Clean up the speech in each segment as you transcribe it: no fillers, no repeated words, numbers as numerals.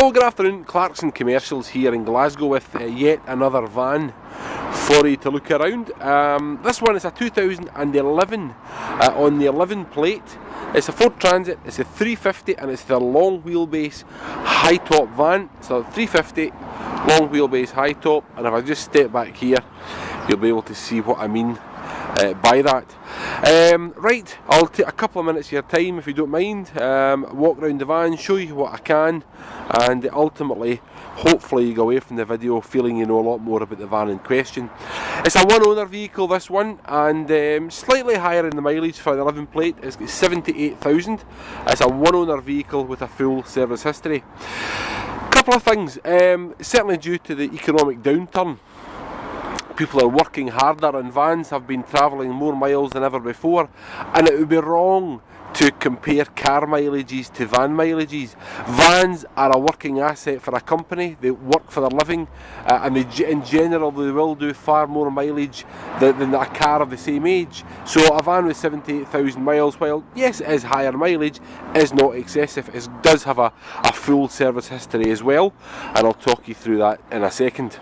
Hello, good afternoon. Clarkson Commercials here in Glasgow with yet another van for you to look around. This one is a 2011 on the 11 plate. It's a Ford Transit, it's a 350 and it's the long wheelbase high top van. So 350 long wheelbase high top, and if I just step back here you'll be able to see what I mean by that. Right, I'll take a couple of minutes of your time if you don't mind, walk around the van, show you what I can, and ultimately hopefully you go away from the video feeling you know a lot more about the van in question. It's a one owner vehicle, this one, and slightly higher in the mileage for the 11 plate. It's got 78,000. It's a one owner vehicle with a full service history. Couple of things, certainly due to the economic downturn, people are working harder and vans have been travelling more miles than ever before, and it would be wrong to compare car mileages to van mileages. Vans are a working asset for a company, they work for their living, and in general they will do far more mileage than a car of the same age. So a van with 78,000 miles, while yes it is higher mileage, is not excessive. It does have a full service history as well, and I'll talk you through that in a second.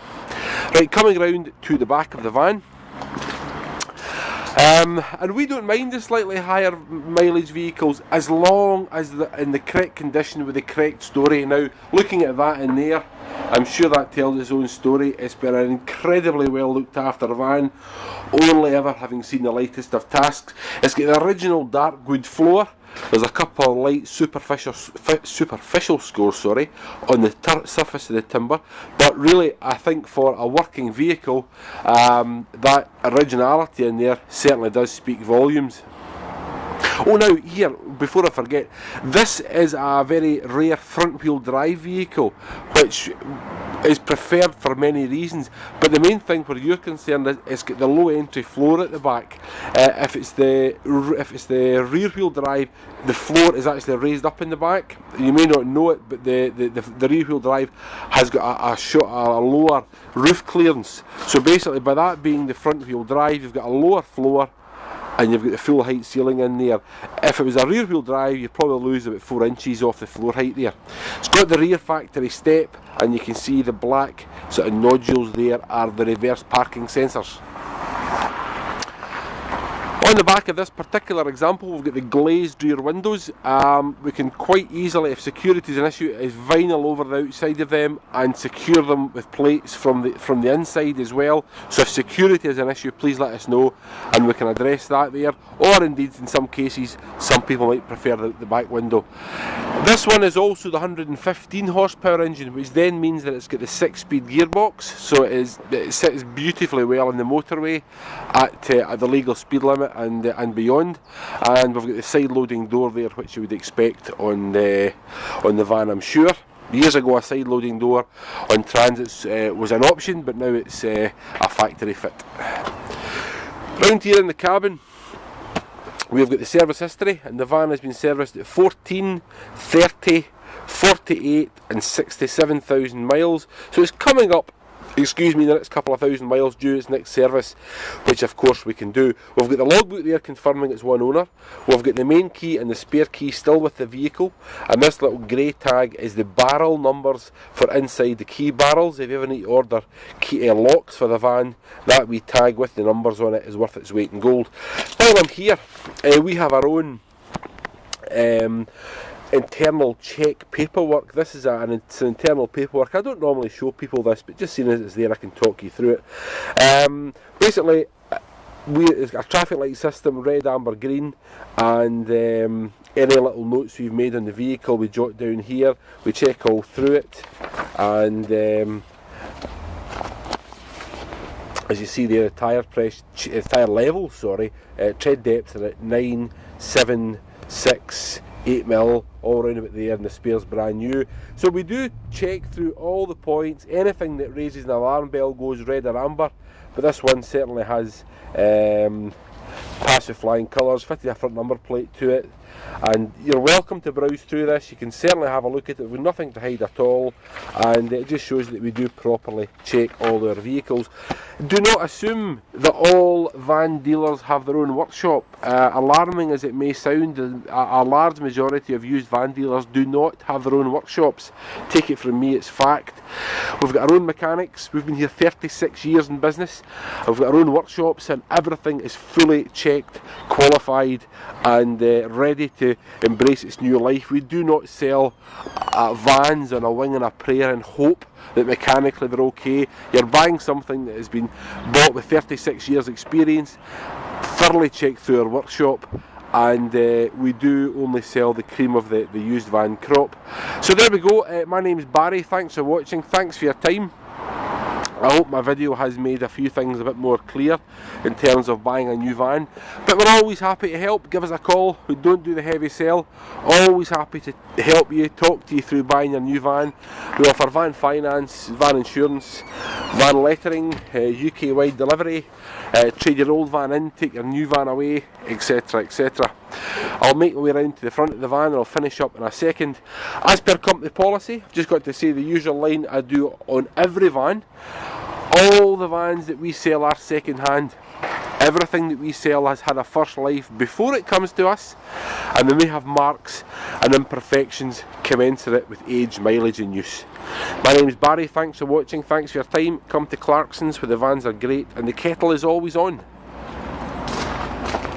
Right, coming round to the back of the van, and we don't mind the slightly higher mileage vehicles as long as they're in the correct condition with the correct story. Now, looking at that in there, I'm sure that tells its own story. It's been an incredibly well looked after van, only ever having seen the lightest of tasks. It's got the original dark wood floor. There's a couple of light superficial scores on the surface of the timber, but really I think for a working vehicle, that originality in there certainly does speak volumes. Oh, now here, before I forget, this is a very rare front wheel drive vehicle, which is preferred for many reasons, but the main thing where you're concerned is it's got the low entry floor at the back. If it's the rear wheel drive, the floor is actually raised up in the back. You may not know it, but the rear wheel drive has got a lower roof clearance. So basically, by that being the front wheel drive, you've got a lower floor and you've got the full height ceiling in there. If it was a rear wheel drive, you'd probably lose about 4 inches off the floor height there. It's got the rear factory step, and you can see the black sort of nodules there are the reverse parking sensors. On the back of this particular example, we've got the glazed rear windows. We can quite easily, if security is an issue, is vinyl over the outside of them and secure them with plates from the inside as well. So if security is an issue, please let us know and we can address that there. Or indeed, in some cases, some people might prefer the back window. This one is also the 115 horsepower engine, which then means that it's got the 6-speed gearbox, so it sits beautifully well in the motorway at the legal speed limit and beyond. And we've got the side loading door there, which you would expect on the van, I'm sure. Years ago, a side loading door on Transits was an option, but now it's a factory fit. Round here in the cabin, we've got the service history, and the van has been serviced at 14, 30, 48 and 67,000 miles. So it's coming up, the next couple of thousand miles due its next service, which of course we can do. We've got the logbook there confirming it's one owner. We've got the main key and the spare key still with the vehicle, and this little grey tag is the barrel numbers for inside the key barrels. If you ever need to order key locks for the van, that wee tag with the numbers on it is worth its weight in gold. While I'm here, we have our own internal check paperwork. This is an internal paperwork. I don't normally show people this, but just seeing as it's there I can talk you through it. Basically, it's a traffic light system, red, amber, green, and any little notes we've made on the vehicle we jot down here. We check all through it, and as you see there, tyre level, tread depth are at 9, 7, 6, 8mm, all around about there, and the spare's brand new. So we do check through all the points. Anything that raises an alarm bell goes red or amber, but this one certainly has passive flying colours, 50 different number plate to it, and you're welcome to browse through this. You can certainly have a look at it with nothing to hide at all, and it just shows that we do properly check all our vehicles. Do not assume that all van dealers have their own workshop. Alarming as it may sound, a large majority of used van dealers do not have their own workshops. Take it from me, it's fact. We've got our own mechanics. We've been here 36 years in business. We've got our own workshops, and everything is fully checked, qualified, and ready to embrace its new life. We do not sell vans on a wing and a prayer and hope that mechanically they're okay. You're buying something that has been bought with 36 years experience, thoroughly checked through our workshop, and we do only sell the cream of the used van crop. So there we go. My name is Barry. Thanks for watching. Thanks for your time. I hope my video has made a few things a bit more clear in terms of buying a new van, but we're always happy to help. Give us a call. We don't do the heavy sell. Always happy to help you, talk to you through buying your new van. We offer van finance, van insurance, van lettering, UK wide delivery, trade your old van in, take your new van away, etc, etc. I'll make my way around to the front of the van and I'll finish up in a second. As per company policy, I've just got to say the usual line I do on every van. All the vans that we sell are second hand. Everything that we sell has had a first life before it comes to us, and they may have marks and imperfections commensurate with age, mileage and use. My name is Barry, thanks for watching, thanks for your time. Come to Clarkson's where the vans are great and the kettle is always on.